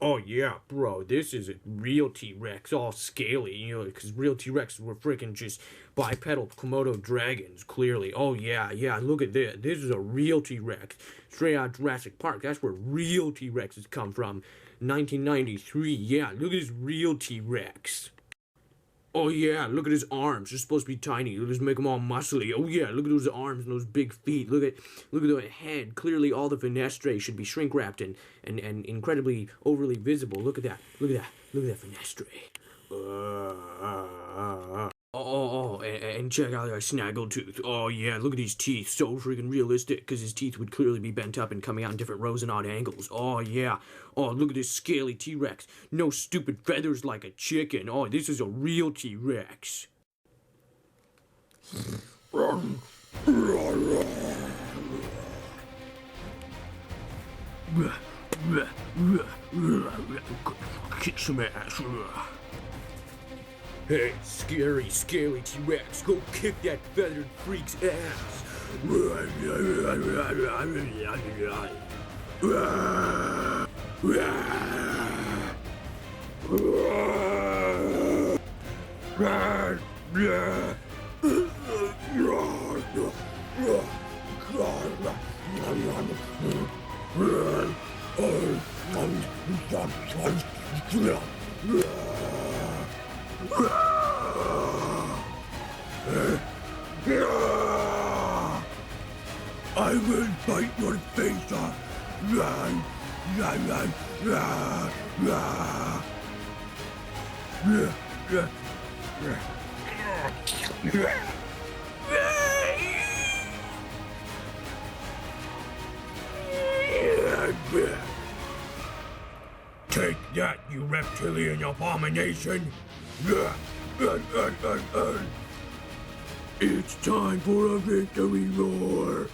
Oh yeah, bro, this is a real T-Rex, all scaly, because real T-Rexes were freaking just bipedal Komodo dragons, clearly. Oh yeah, look at this. This is a real T-Rex. Straight out of Jurassic Park, that's where real T-Rexes come from. 1993, yeah, look at this real T-Rex. Oh yeah, look at his arms. They're supposed to be tiny. They'll just make them all muscly. Oh yeah, look at those arms and those big feet. Look at the head. Clearly, all the fenestrae should be shrink wrapped and incredibly overly visible. Look at that. Look at that. Look at that fenestrae. And check out that snaggletooth. Oh yeah, look at these teeth. So freaking realistic, because his teeth would clearly be bent up and coming out in different rows and odd angles. Oh yeah. Oh, look at this scaly T-Rex. No stupid feathers like a chicken. Oh, this is a real T-Rex. Kick some ass. Hey, scary, scaly T-Rex, go kick that feathered freak's ass. I will bite your face off. Take that, you reptilian abomination! It's time for a victory roar!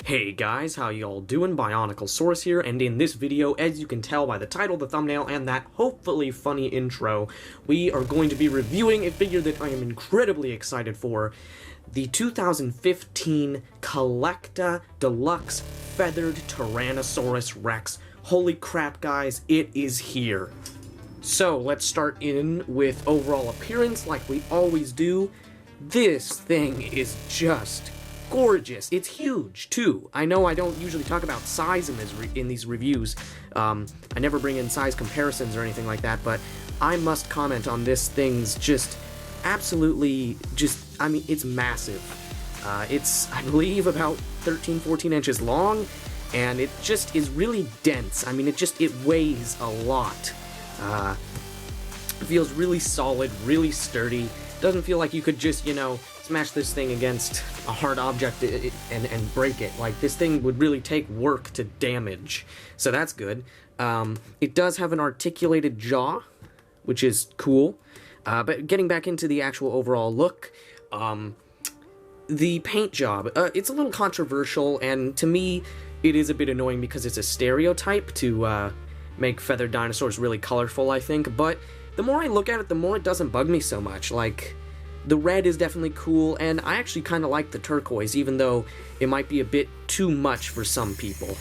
Hey guys, how y'all doing? BionicleSaurus here, and in this video, as you can tell by the title, the thumbnail, and that hopefully funny intro, we are going to be reviewing a figure that I am incredibly excited for, the 2015 CollectA Deluxe Feathered Tyrannosaurus Rex. Holy crap, guys, it is here. So, let's start in with overall appearance, like we always do. This thing is just gorgeous. It's huge, too. I know I don't usually talk about size in these reviews. I never bring in size comparisons or anything like that, but I must comment on this thing's just absolutely I mean, it's massive. It's, I believe, about 13, 14 inches long, and it just is really dense. I mean, it weighs a lot. It feels really solid, really sturdy. Doesn't feel like you could just, smash this thing against a hard object and break it. Like, this thing would really take work to damage. So that's good. It does have an articulated jaw, which is cool. But getting back into the actual overall look, the paint job, it's a little controversial, and to me, it is a bit annoying because it's a stereotype to make feathered dinosaurs really colorful, I think. But the more I look at it, the more it doesn't bug me so much. Like, the red is definitely cool, and I actually kind of like the turquoise, even though it might be a bit too much for some people.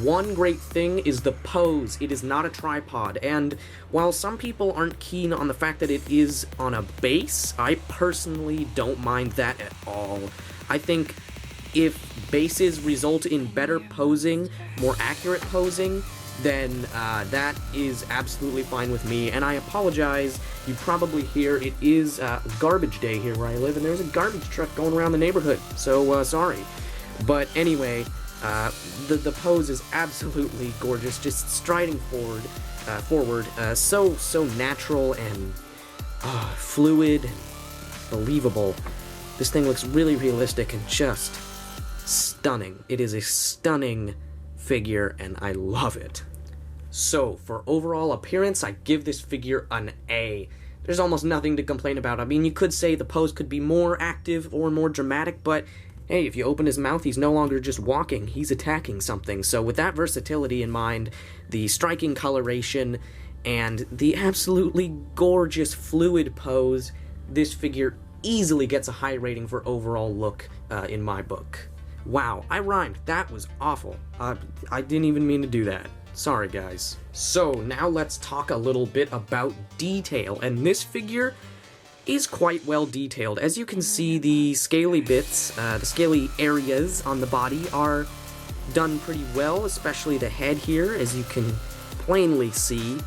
One great thing is the pose. It is not a tripod, and while some people aren't keen on the fact that it is on a base, I personally don't mind that at all. I think if bases result in better posing, more accurate posing, then that is absolutely fine with me, and I apologize. You probably hear it is garbage day here where I live, and there's a garbage truck going around the neighborhood, so sorry. But anyway, the pose is absolutely gorgeous, just striding forward, so natural and fluid and believable. This thing looks really realistic and just stunning. It is a stunning figure, and I love it. So, for overall appearance, I give this figure an A. There's almost nothing to complain about. I mean, you could say the pose could be more active or more dramatic, but hey, if you open his mouth, he's no longer just walking, he's attacking something. So with that versatility in mind, the striking coloration, and the absolutely gorgeous fluid pose, this figure easily gets a high rating for overall look in my book. Wow, I rhymed. That was awful. I didn't even mean to do that. Sorry, guys. So, now let's talk a little bit about detail, and this figure is quite well detailed. As you can see, the scaly bits, the scaly areas on the body are done pretty well, especially the head here, as you can plainly see.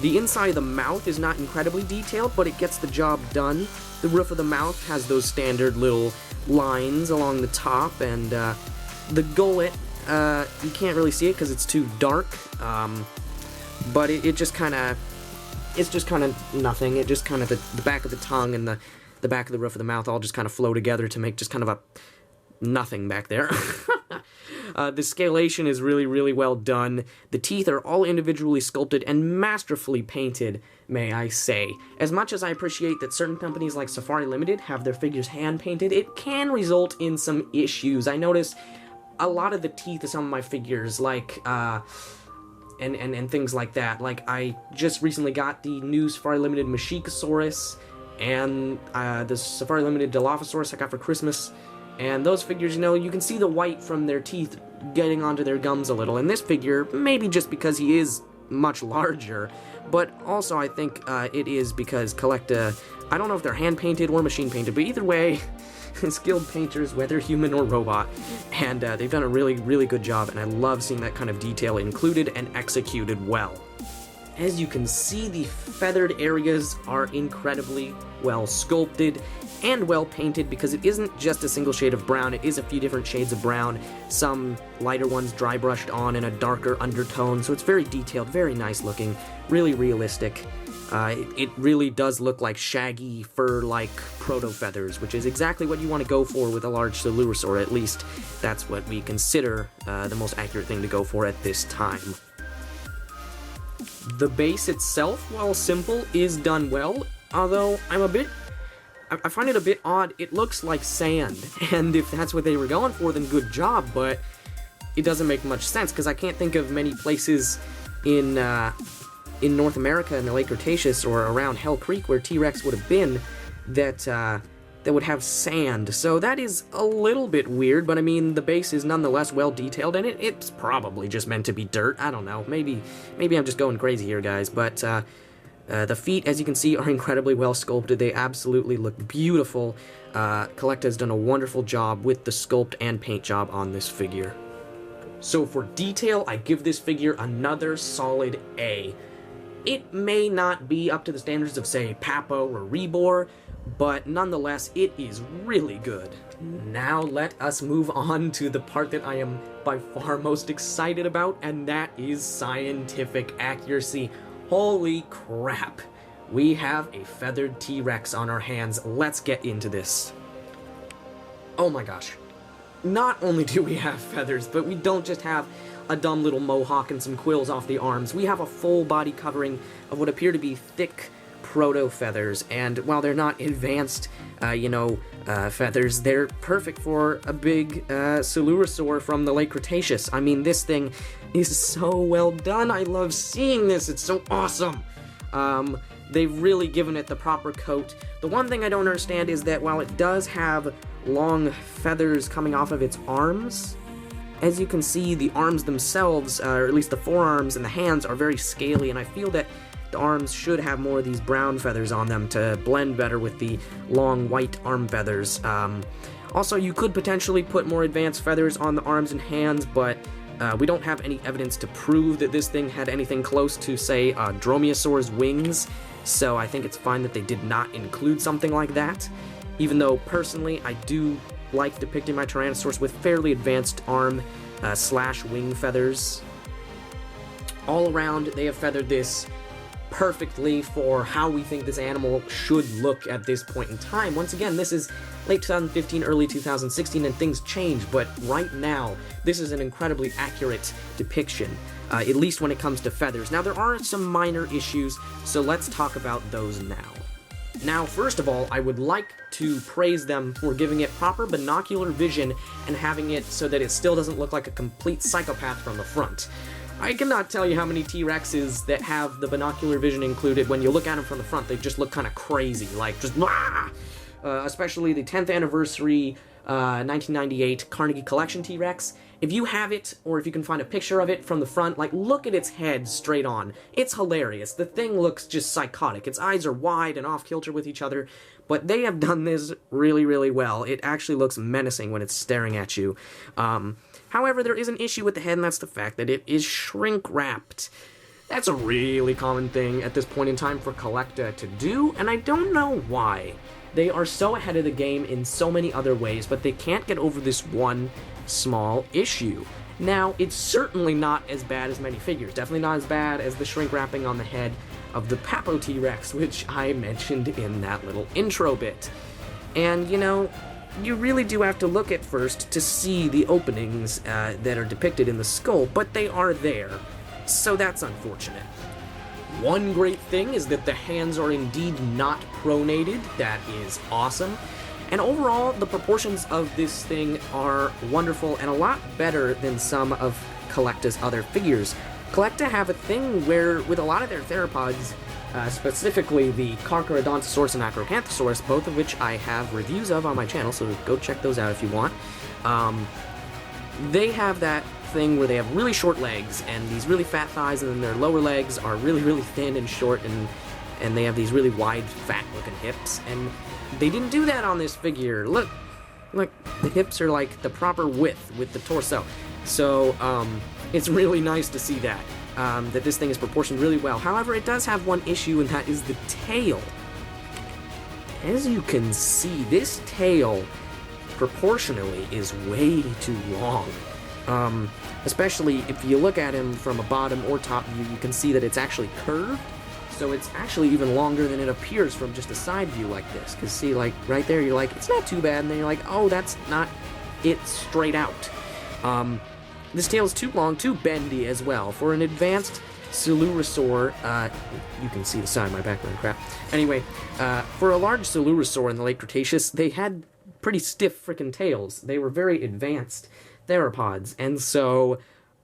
The inside of the mouth is not incredibly detailed, but it gets the job done. The roof of the mouth has those standard little lines along the top, and the gullet, you can't really see it because it's too dark, but it just kind of, it's just kind of nothing. It just kind of, the back of the tongue and the back of the roof of the mouth all just kind of flow together to make just kind of a nothing back there. The scalation is really, really well done. The teeth are all individually sculpted and masterfully painted, may I say. As much as I appreciate that certain companies like Safari Limited have their figures hand-painted, it can result in some issues. I noticed a lot of the teeth of some of my figures, like, and things like that. Like, I just recently got the new Safari Limited BionicleSaurus, and the Safari Limited Dilophosaurus I got for Christmas. And those figures, you know, you can see the white from their teeth getting onto their gums a little. And this figure, maybe just because he is much larger, but also I think it is because CollectA, I don't know if they're hand-painted or machine-painted, but either way, skilled painters, whether human or robot, and they've done a really, really good job, and I love seeing that kind of detail included and executed well. As you can see, the feathered areas are incredibly well sculpted and well painted, because it isn't just a single shade of brown, it is a few different shades of brown, some lighter ones dry brushed on in a darker undertone, so it's very detailed, very nice looking, really realistic. It really does look like shaggy, fur-like proto-feathers, which is exactly what you want to go for with a large Coelurosaur. At least that's what we consider the most accurate thing to go for at this time. The base itself, while simple, is done well, although I find it a bit odd. It looks like sand, and if that's what they were going for, then good job, but it doesn't make much sense, because I can't think of many places in North America in the late Cretaceous or around Hell Creek where T-Rex would have been that would have sand. So that is a little bit weird, but I mean, the base is nonetheless well detailed, and it's probably just meant to be dirt. I don't know. Maybe I'm just going crazy here, guys, but the feet, as you can see, are incredibly well sculpted. They absolutely look beautiful. CollectA has done a wonderful job with the sculpt and paint job on this figure. So for detail, I give this figure another solid A. It may not be up to the standards of, say, Papo or Rebor, but nonetheless, it is really good. Now let us move on to the part that I am by far most excited about, and that is scientific accuracy. Holy crap! We have a feathered T-Rex on our hands. Let's get into this. Oh my gosh. Not only do we have feathers, but we don't just have a dumb little mohawk and some quills off the arms. We have a full body covering of what appear to be thick proto-feathers, and while they're not advanced, feathers, they're perfect for a big Coelurosaur from the late Cretaceous. I mean, this thing is so well done. I love seeing this. It's so awesome. They've really given it the proper coat. The one thing I don't understand is that while it does have long feathers coming off of its arms, as you can see, the arms themselves, or at least the forearms and the hands, are very scaly, and I feel that the arms should have more of these brown feathers on them to blend better with the long white arm feathers. Also, you could potentially put more advanced feathers on the arms and hands, but we don't have any evidence to prove that this thing had anything close to, say, Dromaeosaur's wings, so I think it's fine that they did not include something like that, even though, personally, I do like depicting my Tyrannosaurus with fairly advanced arm slash wing feathers. All around, they have feathered this perfectly for how we think this animal should look at this point in time. Once again, this is late 2015, early 2016, and things change, but right now, this is an incredibly accurate depiction, at least when it comes to feathers. Now, there are some minor issues, so let's talk about those now. Now, first of all, I would like to praise them for giving it proper binocular vision and having it so that it still doesn't look like a complete psychopath from the front. I cannot tell you how many T-Rexes that have the binocular vision included, when you look at them from the front, they just look kind of crazy, like just especially the 10th anniversary 1998 Carnegie Collection T-Rex. If you have it, or if you can find a picture of it from the front, like, look at its head straight on. It's hilarious. The thing looks just psychotic. Its eyes are wide and off-kilter with each other, but they have done this really, really well. It actually looks menacing when it's staring at you. However, there is an issue with the head, and that's the fact that it is shrink-wrapped. That's a really common thing at this point in time for CollectA to do, and I don't know why. They are so ahead of the game in so many other ways, but they can't get over this one small issue. Now, it's certainly not as bad as many figures. Definitely not as bad as the shrink wrapping on the head of the Papo T-Rex, which I mentioned in that little intro bit. And, you know, you really do have to look at first to see the openings that are depicted in the skull, but they are there, so that's unfortunate. One great thing is that the hands are indeed not pronated. That is awesome. And overall, the proportions of this thing are wonderful and a lot better than some of CollectA's other figures. CollectA have a thing where, with a lot of their theropods, specifically the Carcharodontosaurus and Acrocanthosaurus, both of which I have reviews of on my channel, so go check those out if you want. They have that thing where they have really short legs and these really fat thighs, and then their lower legs are really, really thin and short, and they have these really wide, fat-looking hips, and they didn't do that on this figure. Look, the hips are like the proper width with the torso. So, it's really nice to see that, that this thing is proportioned really well. However, it does have one issue, and that is the tail. As you can see, this tail, proportionally, is way too long. Especially if you look at him from a bottom or top view, you can see that it's actually curved. So it's actually even longer than it appears from just a side view like this. Because see, like, right there, you're like, it's not too bad, and then you're like, oh, that's not it straight out. This tail is too long, too bendy as well. For an advanced Coelurosaur, you can see the side of my background, crap. Anyway, for a large Coelurosaur in the late Cretaceous, they had pretty stiff frickin' tails. They were very advanced theropods, and so,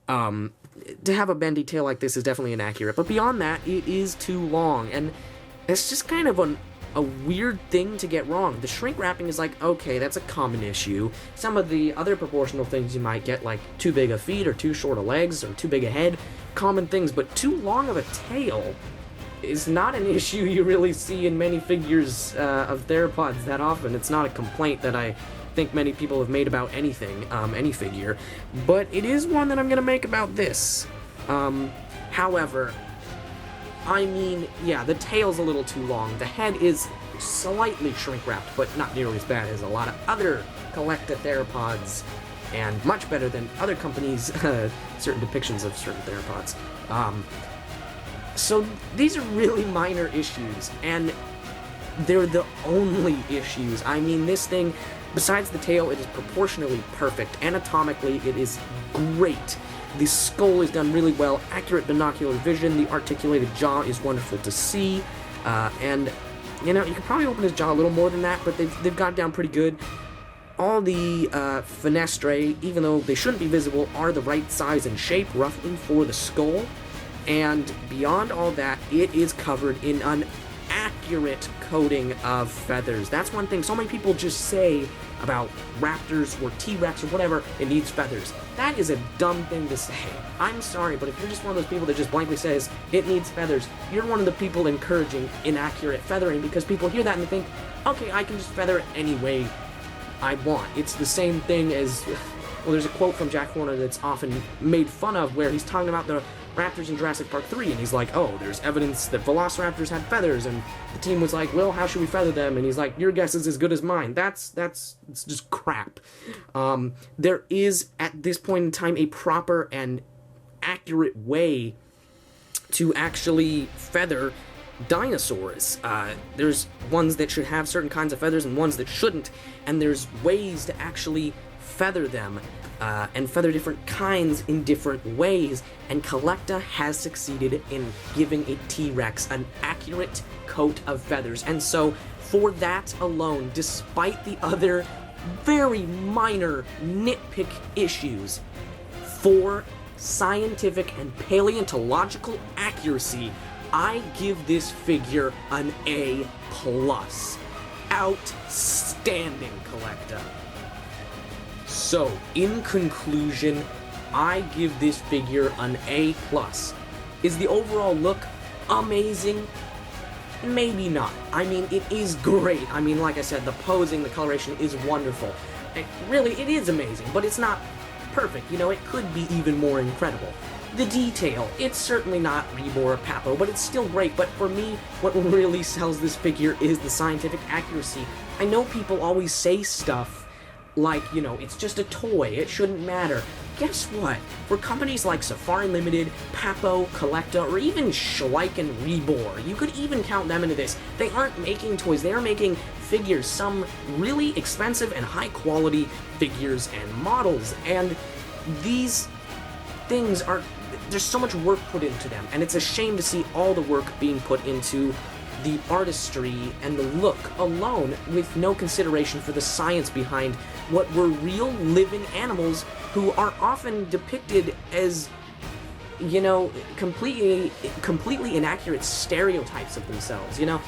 to have a bendy tail like this is definitely inaccurate, but beyond that, it is too long, and it's just kind of a weird thing to get wrong. The shrink wrapping is like, okay, that's a common issue. Some of the other proportional things you might get, like too big of feet, or too short of legs, or too big a head, common things, but too long of a tail is not an issue you really see in many figures of theropods that often. It's not a complaint that I think many people have made about anything, any figure, but it is one that I'm gonna make about this. However, I mean, yeah, the tail's a little too long. The head is slightly shrink-wrapped, but not nearly as bad as a lot of other CollectA theropods, and much better than other companies' certain depictions of certain theropods. So these are really minor issues, and they're the only issues. I mean, this thing, besides the tail, it is proportionally perfect. Anatomically, it is great. The skull is done really well, accurate binocular vision, the articulated jaw is wonderful to see, and, you know, you could probably open his jaw a little more than that, but they've got it down pretty good. All the fenestrae, even though they shouldn't be visible, are the right size and shape, roughly, for the skull, and beyond all that, it is covered in an accurate coating of feathers. That's one thing so many people just say about raptors or T-Rex or whatever, it needs feathers. That is a dumb thing to say. I'm sorry, but if you're just one of those people that just blankly says it needs feathers, you're one of the people encouraging inaccurate feathering, because people hear that and they think, okay, I can just feather it any way I want. It's the same thing as, well, there's a quote from Jack Horner that's often made fun of where he's talking about the raptors in Jurassic Park 3, and he's like, oh, there's evidence that velociraptors had feathers, and the team was like, well, how should we feather them? And he's like, your guess is as good as mine. It's just crap. There is, at this point in time, a proper and accurate way to actually feather dinosaurs. There's ones that should have certain kinds of feathers and ones that shouldn't, and there's ways to actually feather them, and feather different kinds in different ways, and CollectA has succeeded in giving a T-Rex an accurate coat of feathers. And so, for that alone, despite the other very minor nitpick issues, for scientific and paleontological accuracy, I give this figure an A+. Outstanding, CollectA. So, in conclusion, I give this figure an A+. Is the overall look amazing? Maybe not. I mean, it is great. I mean, like I said, the posing, the coloration is wonderful. It is amazing, but it's not perfect. You know, it could be even more incredible. The detail, it's certainly not Rebor or Papo, but it's still great. But for me, what really sells this figure is the scientific accuracy. I know people always say stuff like, you know, it's just a toy, it shouldn't matter. Guess what? For companies like Safari Limited, Papo, CollectA, or even Schleich and Rebor, you could even count them into this. They aren't making toys, they are making figures, some really expensive and high quality figures and models, and these things are, there's so much work put into them, and it's a shame to see all the work being put into the artistry and the look alone, with no consideration for the science behind what were real living animals who are often depicted as, you know, completely inaccurate stereotypes of themselves. You know,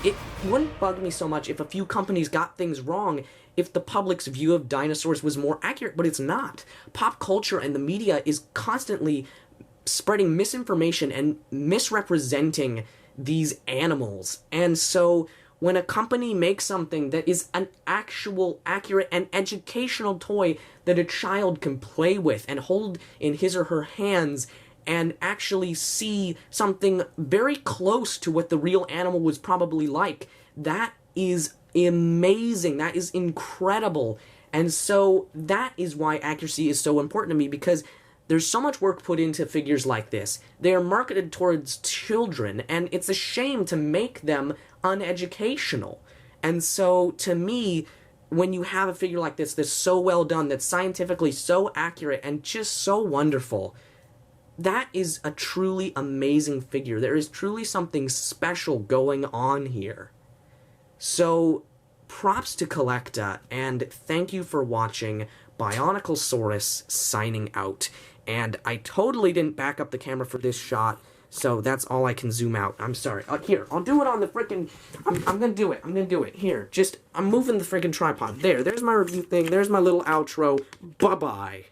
it wouldn't bug me so much if a few companies got things wrong if the public's view of dinosaurs was more accurate, but it's not. Pop culture and the media is constantly spreading misinformation and misrepresenting these animals. And so when a company makes something that is an actual, accurate, and educational toy that a child can play with and hold in his or her hands and actually see something very close to what the real animal was probably like, that is amazing. That is incredible. And so that is why accuracy is so important to me, because there's so much work put into figures like this. They are marketed towards children, and it's a shame to make them uneducational. And so, to me, when you have a figure like this that's so well done, that's scientifically so accurate, and just so wonderful, that is a truly amazing figure. There is truly something special going on here. So, props to CollectA, and thank you for watching. BionicleSaurus signing out. And I totally didn't back up the camera for this shot, so that's all I can zoom out. I'm sorry. Here, I'll do it on the frickin'... I'm gonna do it. Here, I'm moving the frickin' tripod. There's my review thing. There's my little outro. Bye-bye.